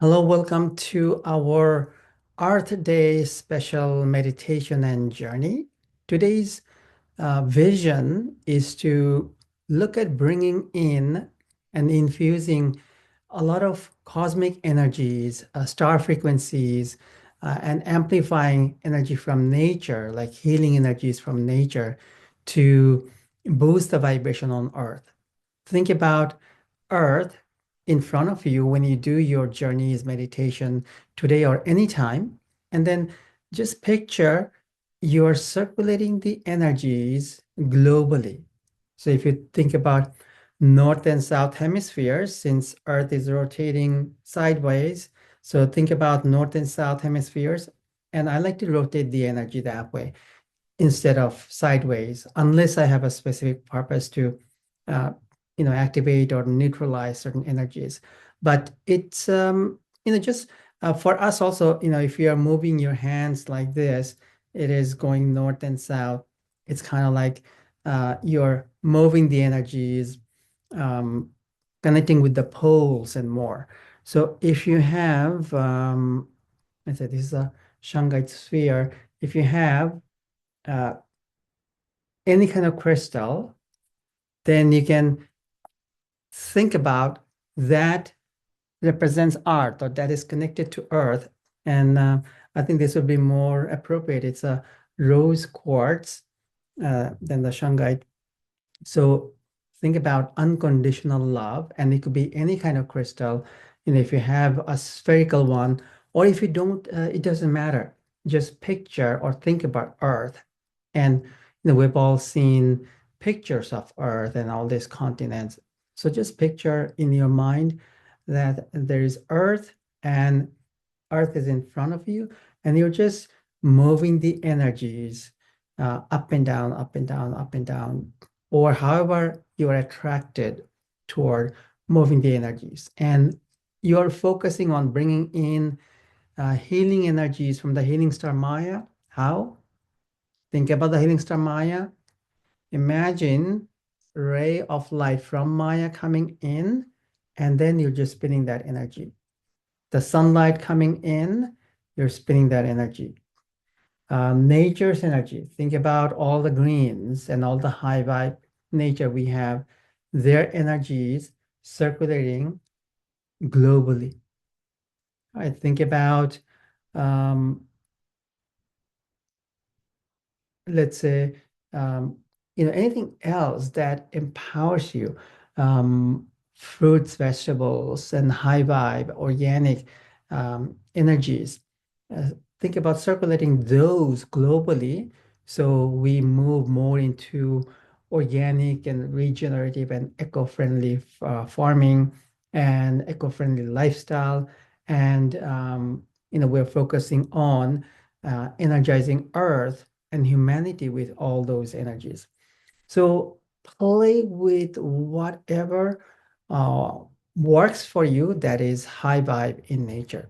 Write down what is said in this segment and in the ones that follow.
Hello, welcome to our Earth Day special meditation and journey. Today's vision is to look at bringing in and infusing a lot of cosmic energies, star frequencies, and amplifying energy from nature, like healing energies from nature, to boost the vibration on Earth. Think about Earth in front of you when you do your journeys meditation today or anytime. And then just picture you're circulating the energies globally. So if you think about north and south hemispheres, since Earth is rotating sideways, so think about north and south hemispheres. And I like to rotate the energy that way instead of sideways, unless I have a specific purpose to, uh, activate or neutralize certain energies. But it's, just for us also, if you are moving your hands like this, it is going north and south. It's kind of like you're moving the energies, um, connecting with the poles and more. So if you have, let's say this is a Shanghai sphere. If you have uh, any kind of crystal, then you can think about that represents art or that is connected to earth. And I think this would be more appropriate. It's a rose quartz than the Shanghai. So think about unconditional love, and it could be any kind of crystal. If you have a spherical one, or if you don't, it doesn't matter. Just picture or think about Earth. And we've all seen pictures of Earth and all these continents. So just picture in your mind that there is Earth and Earth is in front of you, and you're just moving the energies up and down, up and down, up and down, or however you are attracted toward moving the energies. And you're focusing on bringing in healing energies from the healing star Maya. How? Think about the healing star Maya. Imagine a ray of light from Maya coming in, and then you're just spinning that energy. The sunlight coming in, you're spinning that energy. Nature's energy. Think about all the greens and all the high vibe nature we have, their energies circulating globally. I think about, um, let's say, um, anything else that empowers you, um, fruits, vegetables, and high vibe, organic energies. Think about circulating those globally so we move more into organic and regenerative and eco-friendly farming and eco-friendly lifestyle. And, we're focusing on energizing Earth and humanity with all those energies. So play with whatever uh, works for you that is high vibe in nature.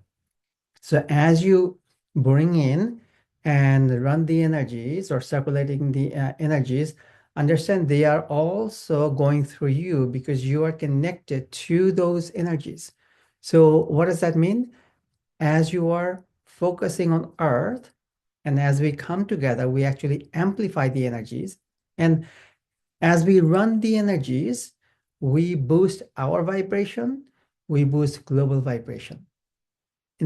So as you bring in and run the energies or circulating the energies, understand they are also going through you because you are connected to those energies. So what does that mean? As you are focusing on Earth, and as we come together, we actually amplify the energies. And as we run the energies, we boost our vibration, we boost global vibration.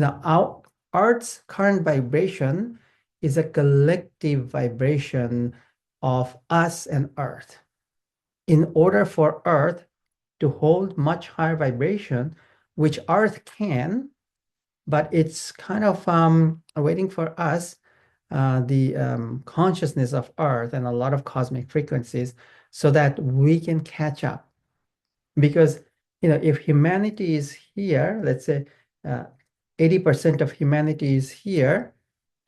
Our Earth's current vibration is a collective vibration of us and Earth. In order for Earth to hold much higher vibration, which Earth can, but it's kind of waiting for us, the consciousness of Earth and a lot of cosmic frequencies, so that we can catch up. Because if humanity is here, let's say 80% of humanity is here,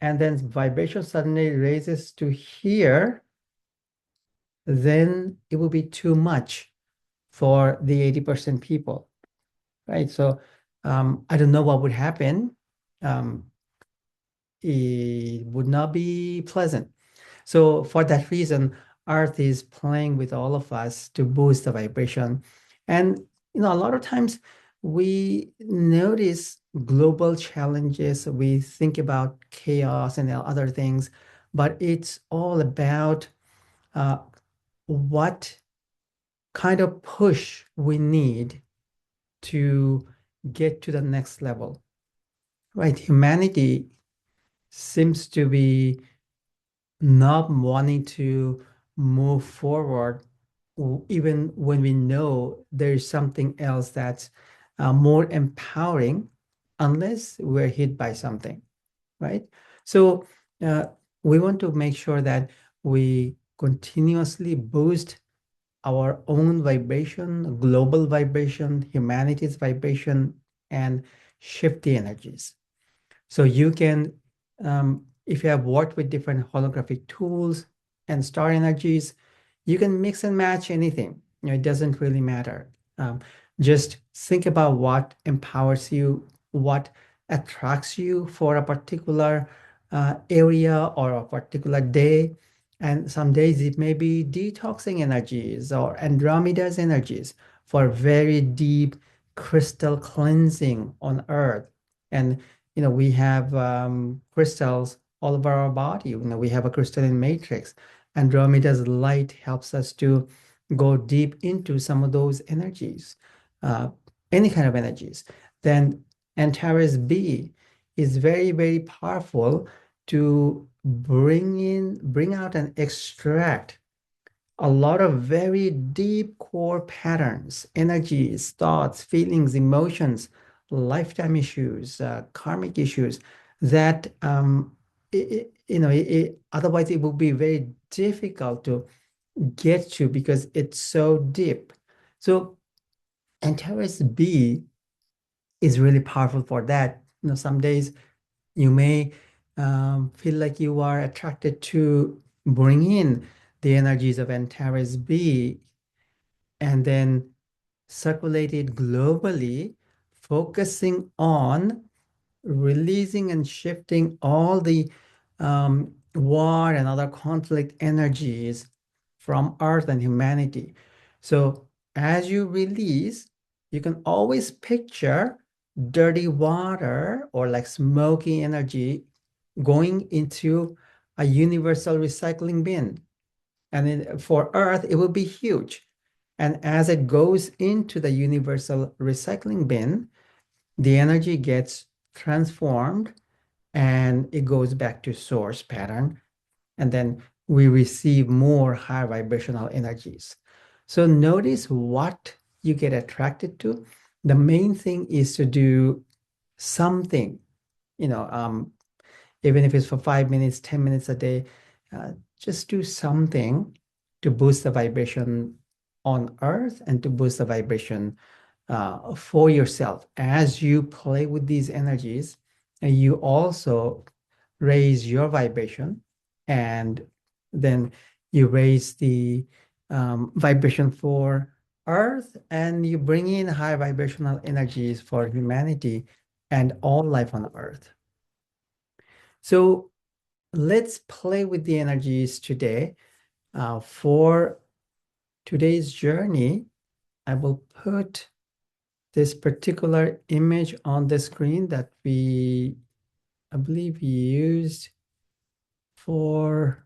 and then vibration suddenly raises to here, then it will be too much for the 80% people, right? So I don't know what would happen. Um, it would not be pleasant. So for that reason, Earth is playing with all of us to boost the vibration. And a lot of times we notice global challenges, we think about chaos and other things, but it's all about uh, what kind of push we need to get to the next level, right? Humanity seems to be not wanting to move forward, even when we know there's something else that's more empowering, unless we're hit by something, right? So uh, we want to make sure that we continuously boost our own vibration, global vibration, humanity's vibration, and shift the energies. So you can, if you have worked with different holographic tools and star energies, you can mix and match anything. It doesn't really matter. Um, just think about what empowers you, what attracts you for a particular area or a particular day. And some days it may be detoxing energies or Andromeda's energies for very deep crystal cleansing on Earth. And we have crystals all over our body. We have a crystalline matrix. Andromeda's light helps us to go deep into some of those energies, uh, any kind of energies. Then Antares B is very, very powerful to bring out and extract a lot of very deep core patterns, energies, thoughts, feelings, emotions, lifetime issues, karmic issues that otherwise it would be very difficult to get to because it's so deep. So Antares B is really powerful for that. Some days you may feel like you are attracted to bring in the energies of Antares B and then circulate it globally, focusing on releasing and shifting all the war and other conflict energies from Earth and humanity. So as you release, you can always picture dirty water or like smoky energy going into a universal recycling bin. And for Earth, it will be huge. And as it goes into the universal recycling bin, the energy gets transformed and it goes back to source pattern. And then we receive more high vibrational energies. So notice what you get attracted to. The main thing is to do something, you know, even if it's for 5 minutes, 10 minutes a day, just do something to boost the vibration on Earth and to boost the vibration for yourself. As you play with these energies, and you also raise your vibration, and then you raise the vibration for Earth, and you bring in high vibrational energies for humanity and all life on Earth. So let's play with the energies today. For today's journey, I will put this particular image on the screen that I believe, used for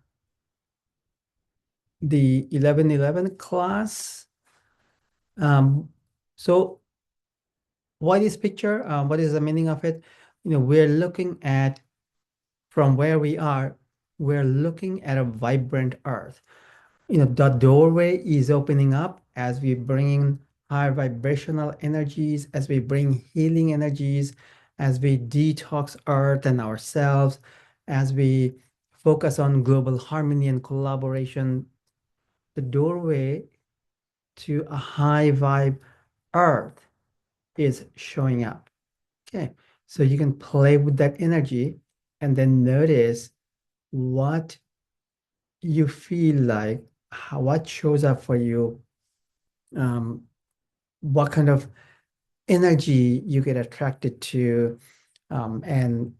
the 1111 class. So why this picture? What is the meaning of it? We're looking at, from where we are, we're looking at a vibrant Earth. The doorway is opening up as we bring higher vibrational energies, as we bring healing energies, as we detox Earth and ourselves, as we focus on global harmony and collaboration. The doorway to a high vibe Earth is showing up. Okay, so you can play with that energy and then notice what you feel like, what shows up for you, um, what kind of energy you get attracted to, and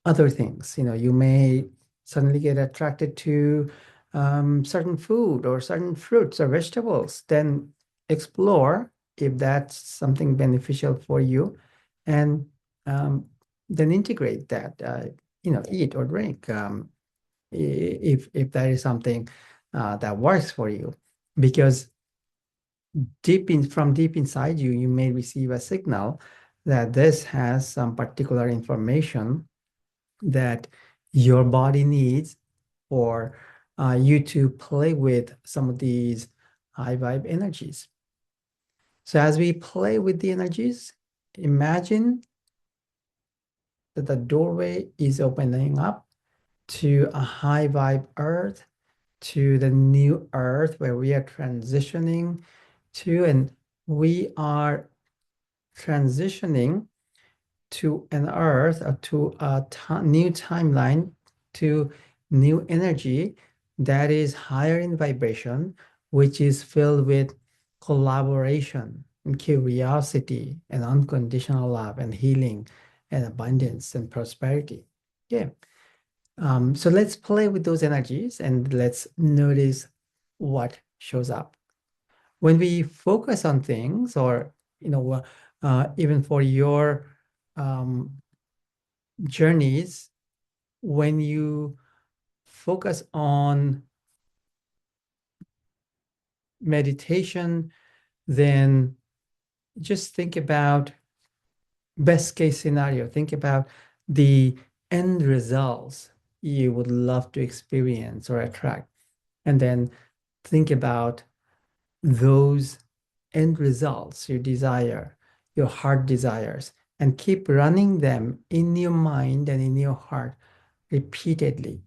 other things. You may suddenly get attracted to certain food or certain fruits or vegetables. Then explore if that's something beneficial for you, and um, then integrate that, eat or drink, if that is something that works for you. Because from deep inside you, you may receive a signal that this has some particular information that your body needs for you to play with some of these high vibe energies. So as we play with the energies, imagine that the doorway is opening up to a high vibe earth, to the new earth where we are transitioning to, and we are transitioning to an earth, to a new timeline, to new energy that is higher in vibration, which is filled with collaboration and curiosity and unconditional love and healing and abundance and prosperity. Yeah. So let's play with those energies and let's notice what shows up. When we focus on things, or even for your um, journeys, when you focus on meditation, then just think about best case scenario. Think about the end results you would love to experience or attract. And then think about those end results you desire, your heart desires, and keep running them in your mind and in your heart repeatedly.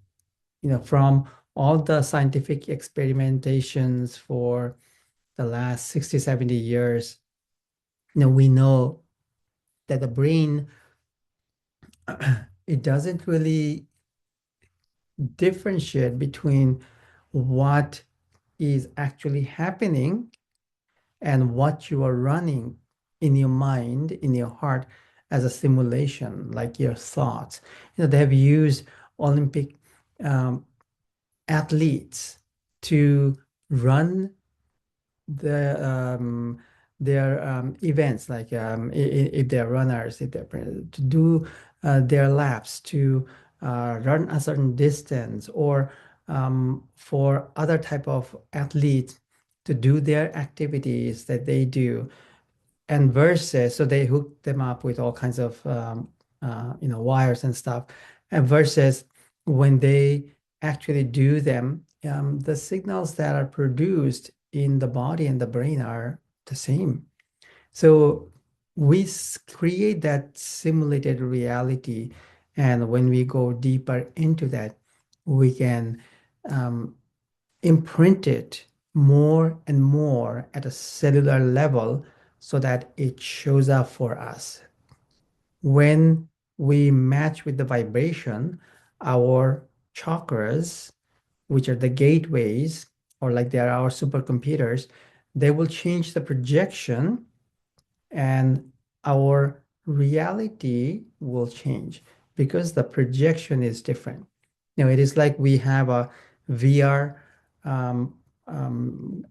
From all the scientific experimentations for the last 60, 70 years, we know that the brain, it doesn't really differentiate between what is actually happening and what you are running in your mind, in your heart, as a simulation, like your thoughts. They have used Olympic um, athletes to run the their events, like if they're runners, if they're to do their laps, to run a certain distance, or for other type of athletes to do their activities that they do, and versus, so they hook them up with all kinds of wires and stuff, and versus when they actually do them, the signals that are produced in the body and the brain are the same. So we create that simulated reality, and when we go deeper into that, we can um, imprint it more and more at a cellular level so that it shows up for us. When we match with the vibration, our chakras, which are the gateways, or like they are our supercomputers, they will change the projection, and our reality will change because the projection is different. It is like we have a VR.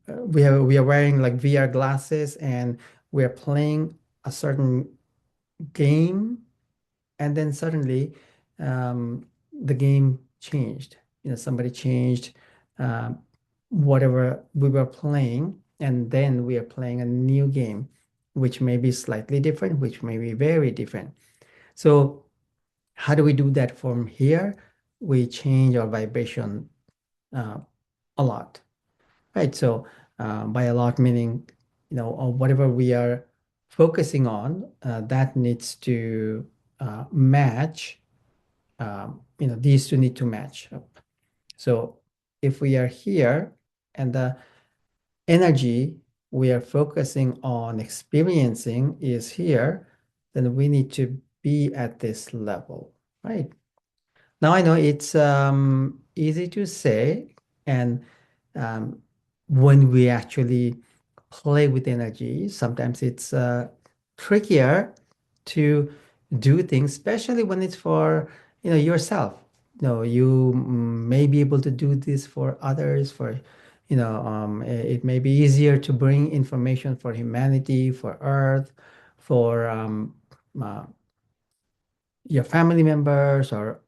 We are wearing like VR glasses, and we are playing a certain game, and then suddenly the game changed. Somebody changed uh, whatever we were playing, and then we are playing a new game, which may be slightly different, which may be very different. So how do we do that from here? We change our vibration uh, a lot, right? So by a lot meaning, whatever we are focusing on, that needs to match. These two need to match up. So if we are here and the energy we are focusing on experiencing is here, then we need to be at this level, right? Now I know it's easy to say, and um, when we actually play with energy, sometimes it's trickier to do things, especially when it's for yourself. You may be able to do this for others, for It may be easier to bring information for humanity, for Earth, for uh, your family members or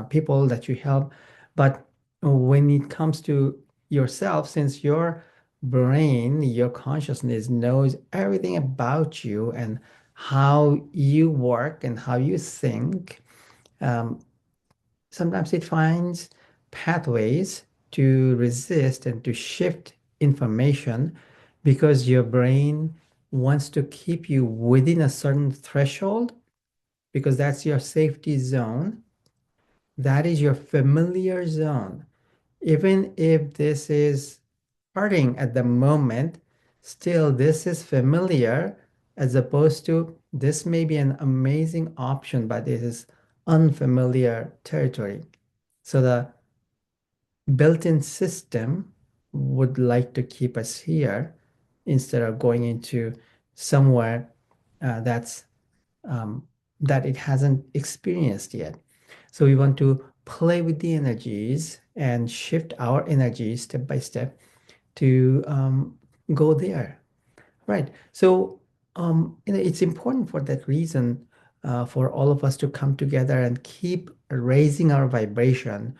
people that you help. But when it comes to yourself, since your brain, your consciousness knows everything about you and how you work and how you think, um, sometimes it finds pathways to resist and to shift information because your brain wants to keep you within a certain threshold because that's your safety zone. That is your familiar zone. Even if this is hurting at the moment, still this is familiar as opposed to this may be an amazing option, but this is unfamiliar territory. So the built-in system would like to keep us here instead of going into somewhere that's that it hasn't experienced yet. So we want to play with the energies and shift our energies step by step to go there. Right. So, it's important for that reason for all of us to come together and keep raising our vibration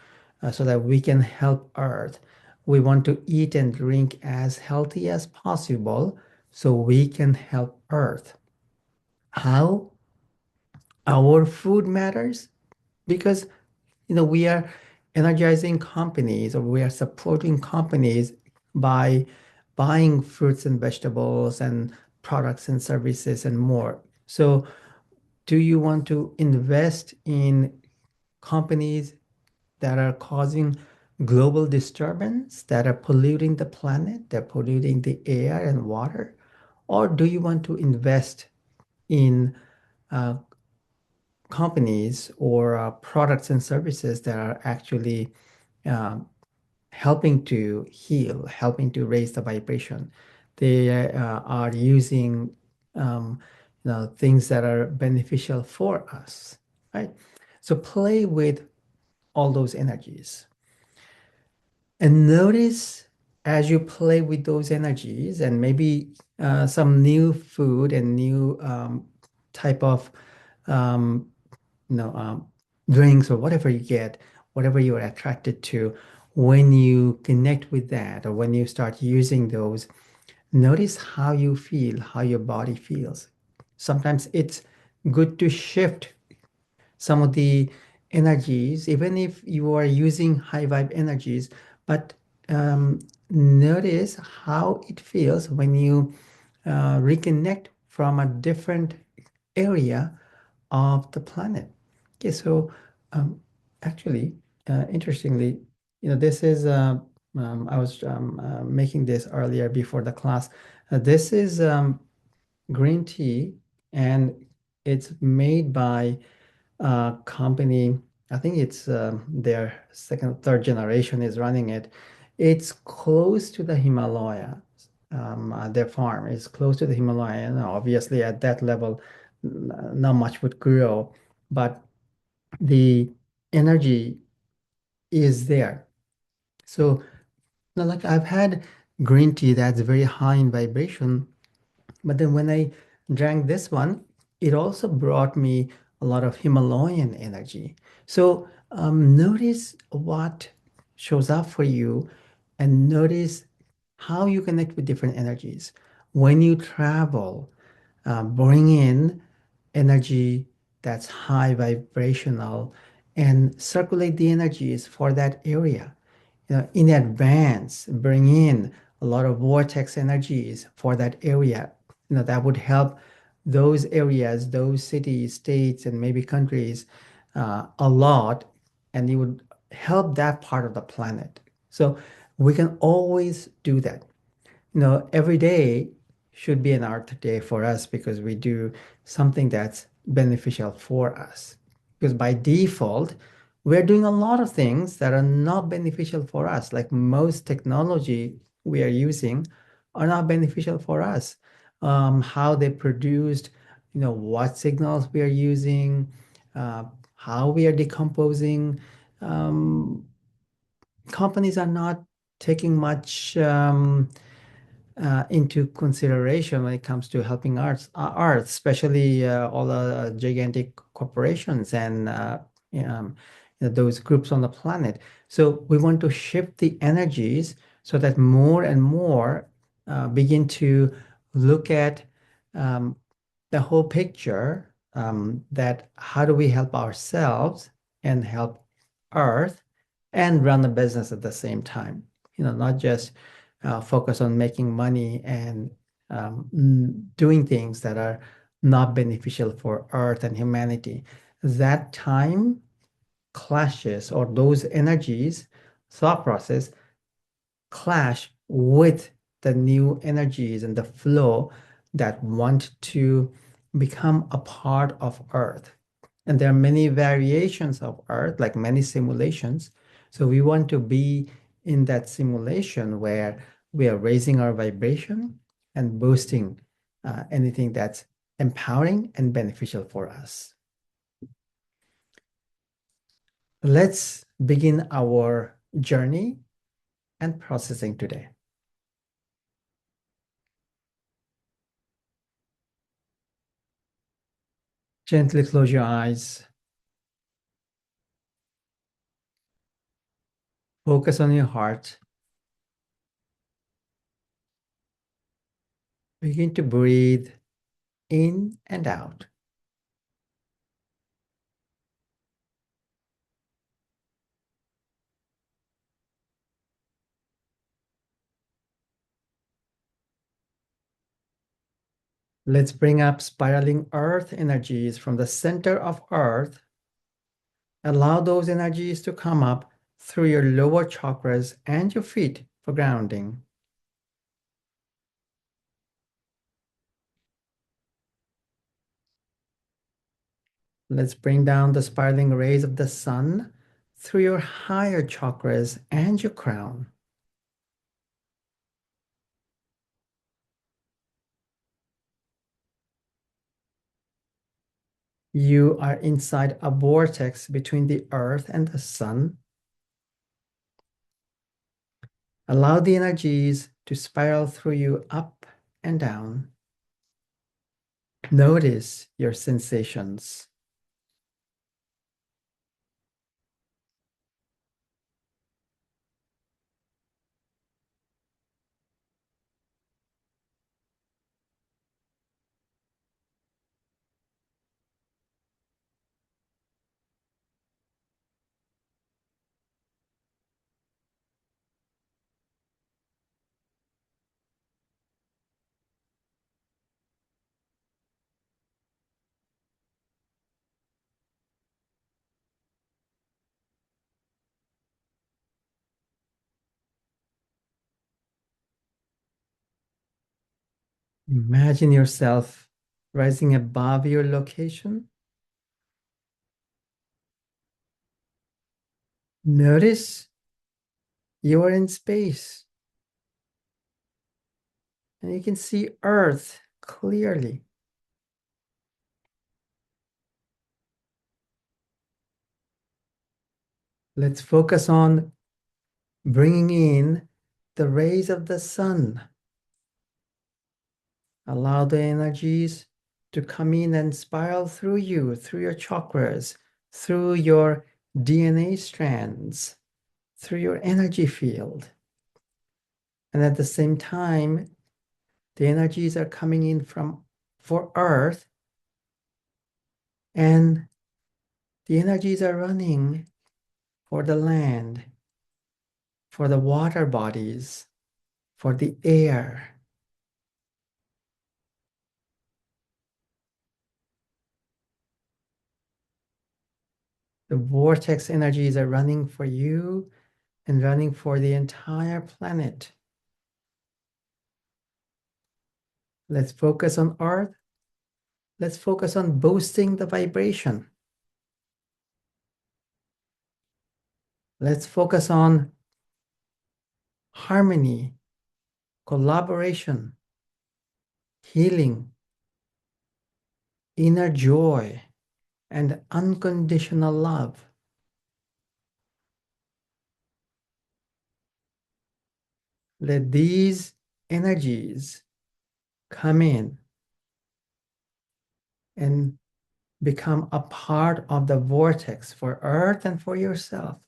so that we can help Earth. We want to eat and drink as healthy as possible so we can help Earth. How? Our food matters because we are energizing companies or we are supporting companies by buying fruits and vegetables and products and services and more. So, do you want to invest in companies that are causing global disturbance, that are polluting the planet, that are polluting the air and water? Or do you want to invest in uh, companies or products and services that are actually um, helping to heal, helping to raise the vibration? They are using things that are beneficial for us, right? So play with all those energies and notice as you play with those energies and maybe some new food and new type of um, you know, um, drinks or whatever you get, whatever you are attracted to, when you connect with that or when you start using those, notice how you feel, how your body feels. Sometimes it's good to shift some of the energies, even if you are using high vibe energies, but notice how it feels when you reconnect from a different area of the planet. Okay, so um, actually, interestingly, this is I was making this earlier before the class. This is green tea, and it's made by a company. I think it's their second, third generation is running it. It's close to the Himalaya. Their farm is close to the Himalaya, and obviously at that level, not much would grow, but the energy is there. So, like I've had green tea that's very high in vibration, but then when I drank this one, it also brought me a lot of Himalayan energy. So notice what shows up for you and notice how you connect with different energies. When you travel, bring in energy that's high vibrational and circulate the energies for that area. In advance, bring in a lot of vortex energies for that area. That would help those areas, those cities, states, and maybe countries a lot, and it would help that part of the planet. So we can always do that. Every day should be an art day for us because we do something that's beneficial for us. Because by default, we're doing a lot of things that are not beneficial for us. Like most technology we are using are not beneficial for us. How they produced, what signals we are using, uh, how we are decomposing. Um, Companies are not taking much into consideration when it comes to helping arts, especially all the gigantic corporations and um, those groups on the planet. So we want to shift the energies so that more and more begin to look at um, the whole picture, that how do we help ourselves and help Earth and run a business at the same time. Not just focus on making money and doing things that are not beneficial for Earth and humanity. That time clashes, or those energies, thought process clash with the new energies and the flow that want to become a part of Earth. And there are many variations of Earth, like many simulations. So we want to be in that simulation where we are raising our vibration and boosting anything that's empowering and beneficial for us. Let's begin our journey and processing today. Gently close your eyes. Focus on your heart. Begin to breathe in and out. Let's bring up spiraling earth energies from the center of earth. Allow those energies to come up through your lower chakras and your feet for grounding. Let's bring down the spiraling rays of the sun through your higher chakras and your crown. You are inside a vortex between the earth and the sun. Allow the energies to spiral through you up and down. Notice your sensations. Imagine yourself rising above your location. Notice you are in space and you can see Earth clearly. Let's focus on bringing in the rays of the sun. Allow the energies to come in and spiral through you, through your chakras, through your DNA strands, through your energy field. And at the same time, the energies are coming in for Earth, and the energies are running for the land, for the water bodies, for the air. The vortex energies are running for you and running for the entire planet. Let's focus on Earth. Let's focus on boosting the vibration. Let's focus on harmony, collaboration, healing, inner joy, and unconditional love. Let these energies come in and become a part of the vortex for Earth and for yourself.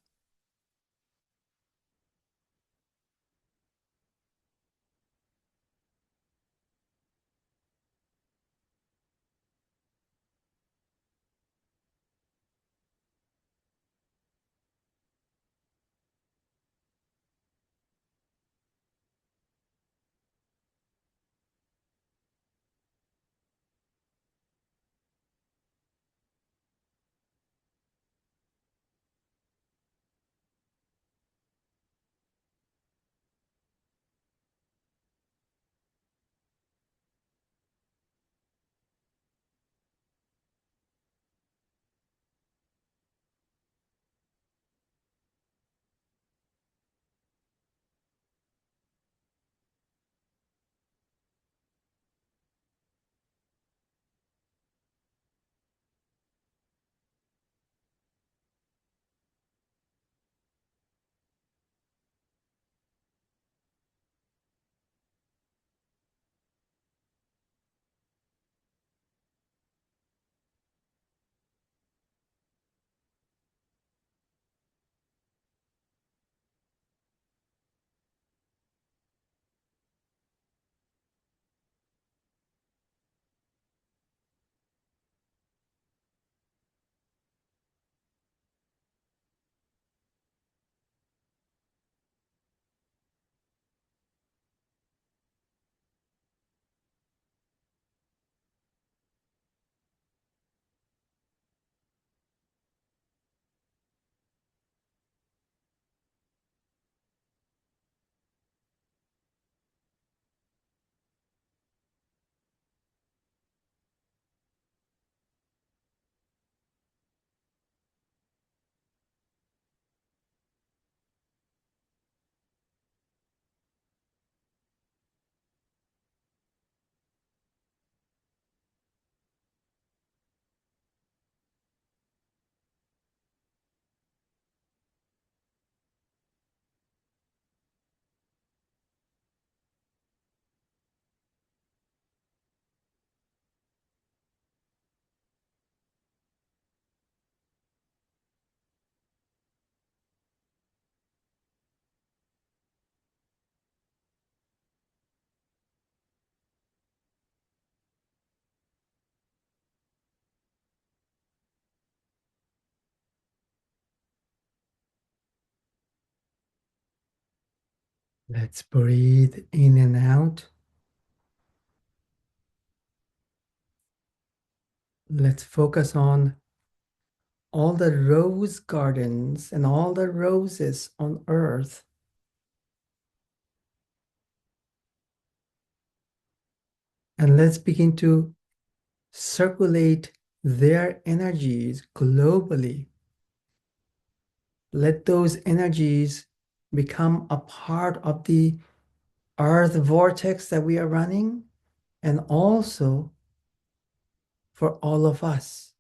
Let's breathe in and out. Let's focus on all the rose gardens and all the roses on earth. And let's begin to circulate their energies globally. Let those energies become a part of the earth vortex that we are running, and also for all of us.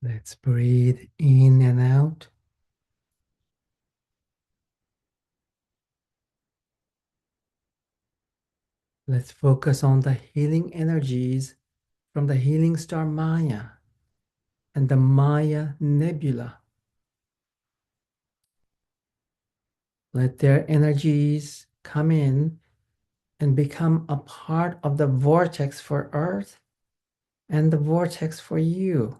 Let's breathe in and out. Let's focus on the healing energies from the healing star Maya and the Maya Nebula. Let their energies come in and become a part of the vortex for Earth and the vortex for you.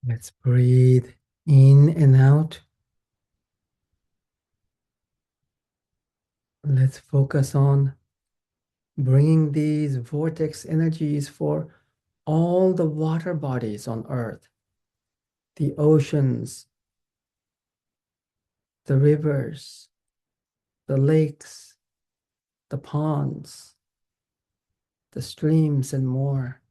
Let's breathe in and out. Let's focus on bringing these vortex energies for all the water bodies on Earth, the oceans, the rivers, the lakes, the ponds, the streams, and more.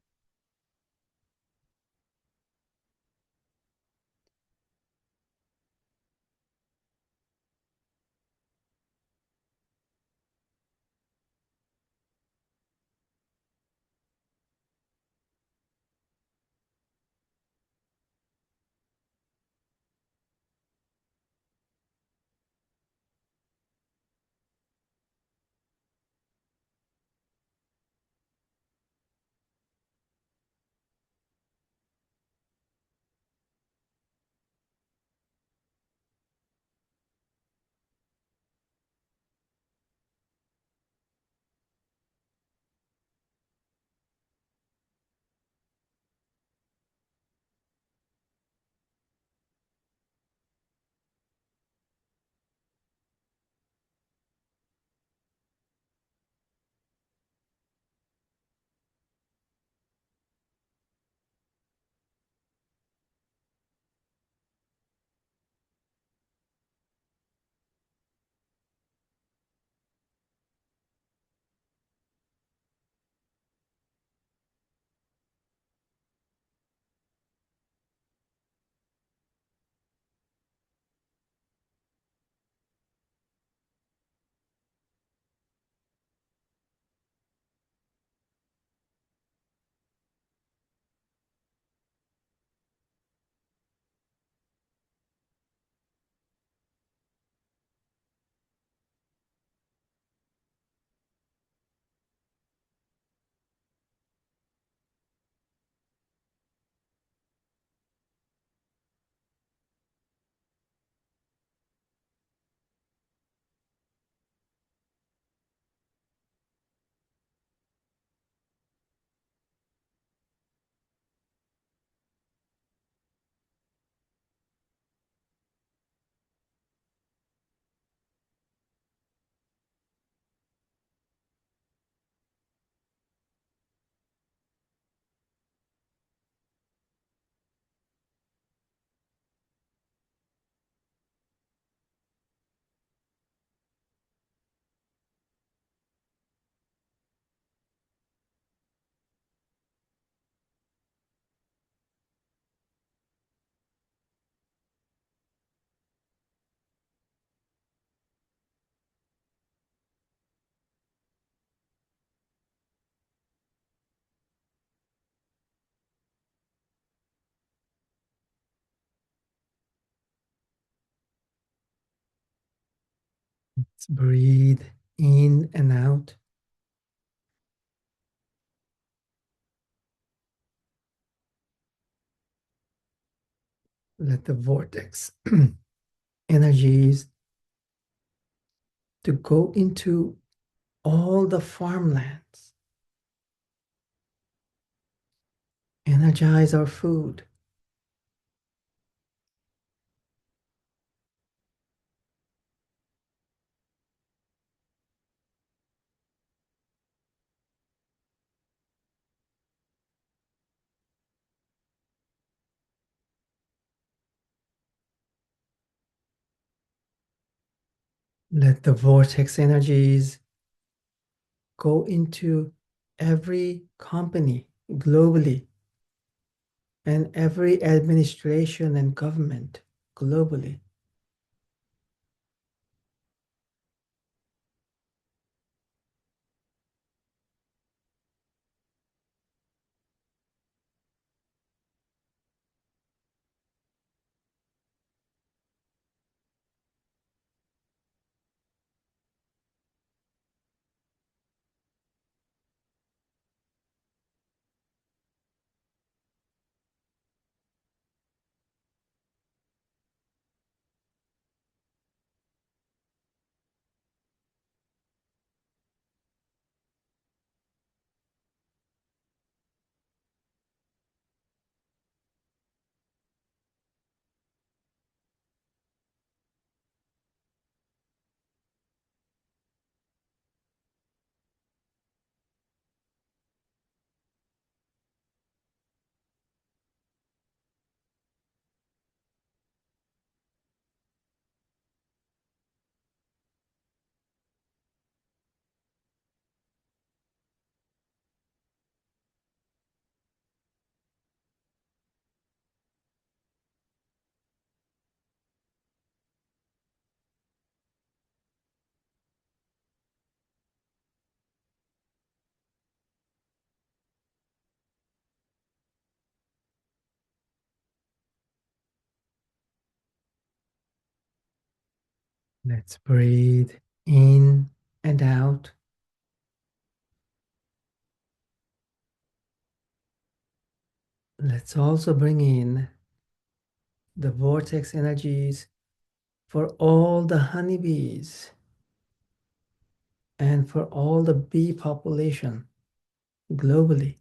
Let's breathe in and out. Let the vortex energies to go into all the farmlands. Energize our food. Let the vortex energies go into every company globally and every administration and government globally. Let's breathe in and out. Let's also bring in the vortex energies for all the honeybees and for all the bee population globally.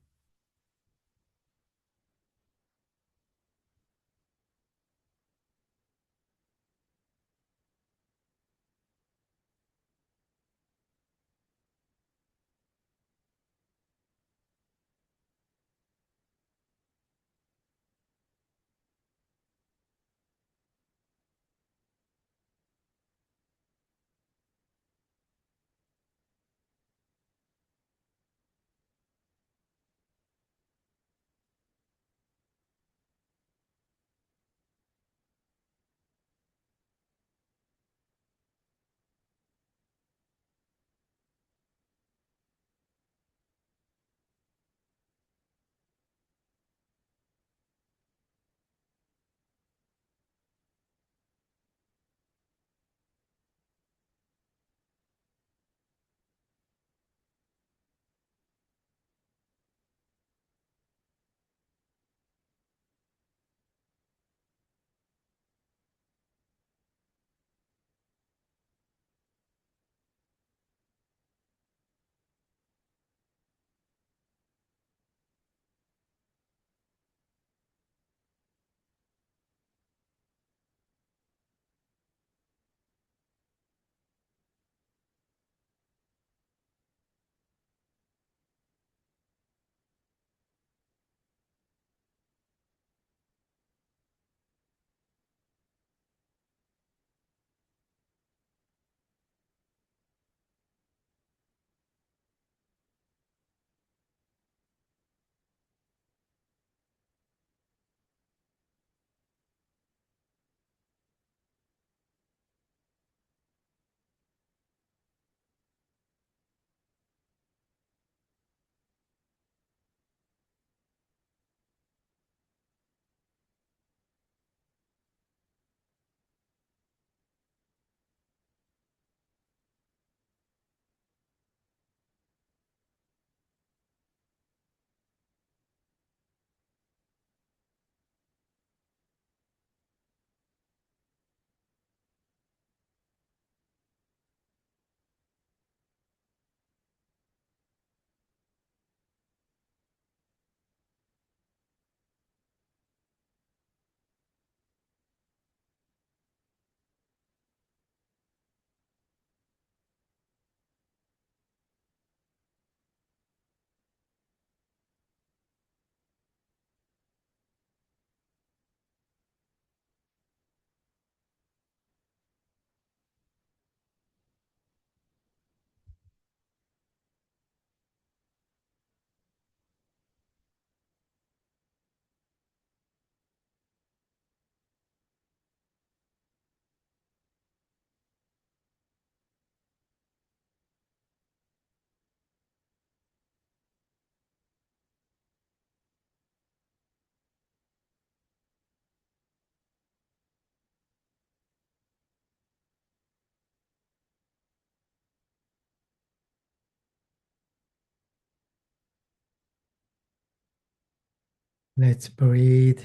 Let's breathe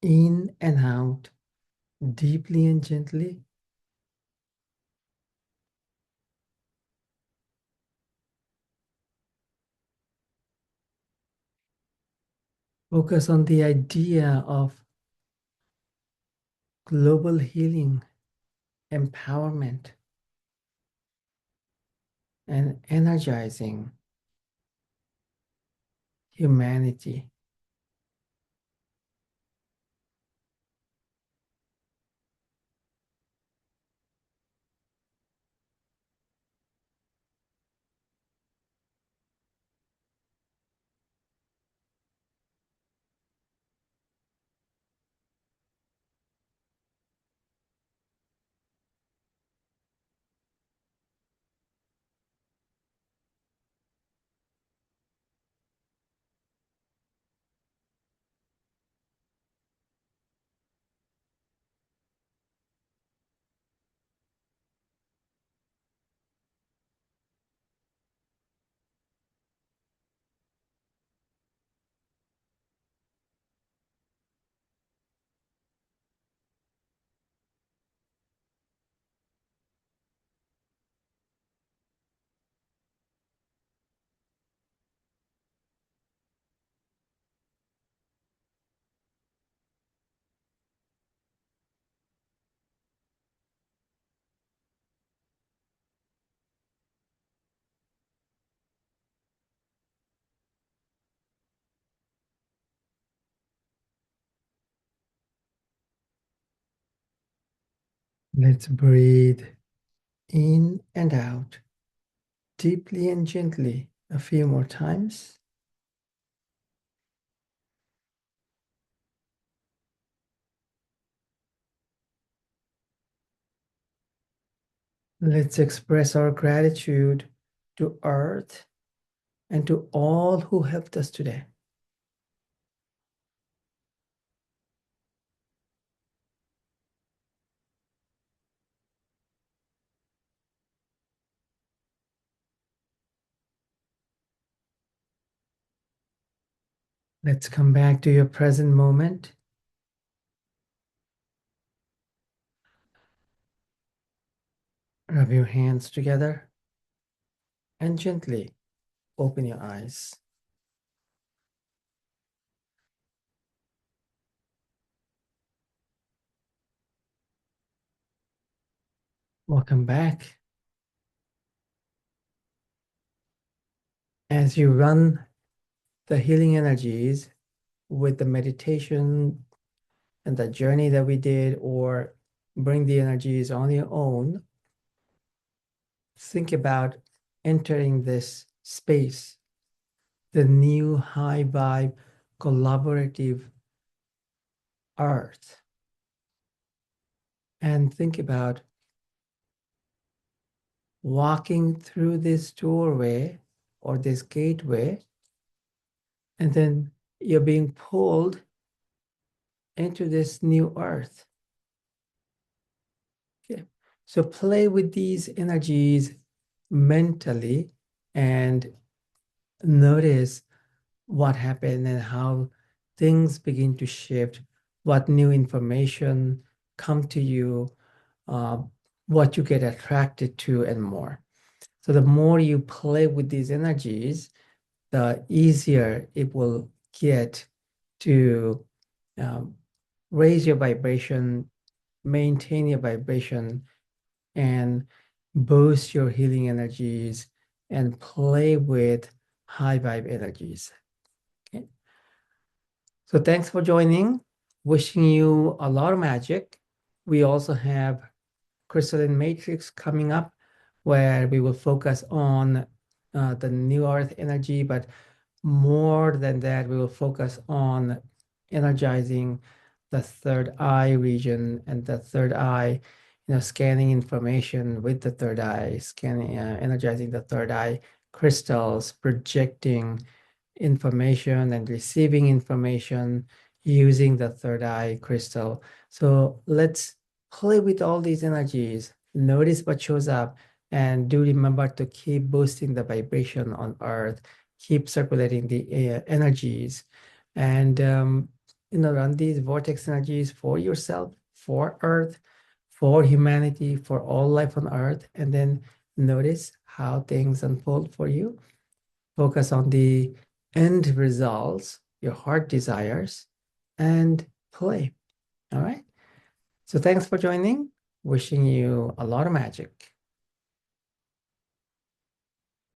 in and out deeply and gently. Focus on the idea of global healing, empowerment, and energizing humanity. Let's breathe in and out, deeply and gently, a few more times. Let's express our gratitude to Earth and to all who helped us today. Let's come back to your present moment. Rub your hands together and gently open your eyes. Welcome back. As you run the healing energies with the meditation and the journey that we did, or bring the energies on your own, think about entering this space, the new high vibe collaborative earth, and think about walking through this doorway or this gateway, and then you're being pulled into this new earth. Okay. So play with these energies mentally and notice what happened and how things begin to shift, what new information come to you, uh, what you get attracted to, and more. So the more you play with these energies, the easier it will get to um, raise your vibration, maintain your vibration, and boost your healing energies and play with high vibe energies. Okay. So thanks for joining. Wishing you a lot of magic. We also have crystalline matrix coming up where we will focus on the new earth energy, but more than that, we will focus on energizing the third eye region and the third eye, scanning information with the third eye, scanning, energizing the third eye crystals, projecting information and receiving information using the third eye crystal. So let's play with all these energies, notice what shows up, and do remember to keep boosting the vibration on earth, keep circulating the energies, and run these vortex energies for yourself, for earth, for humanity, for all life on earth, and then notice how things unfold for you. Focus on the end results, your heart desires, and play. All right. So thanks for joining. Wishing you a lot of magic.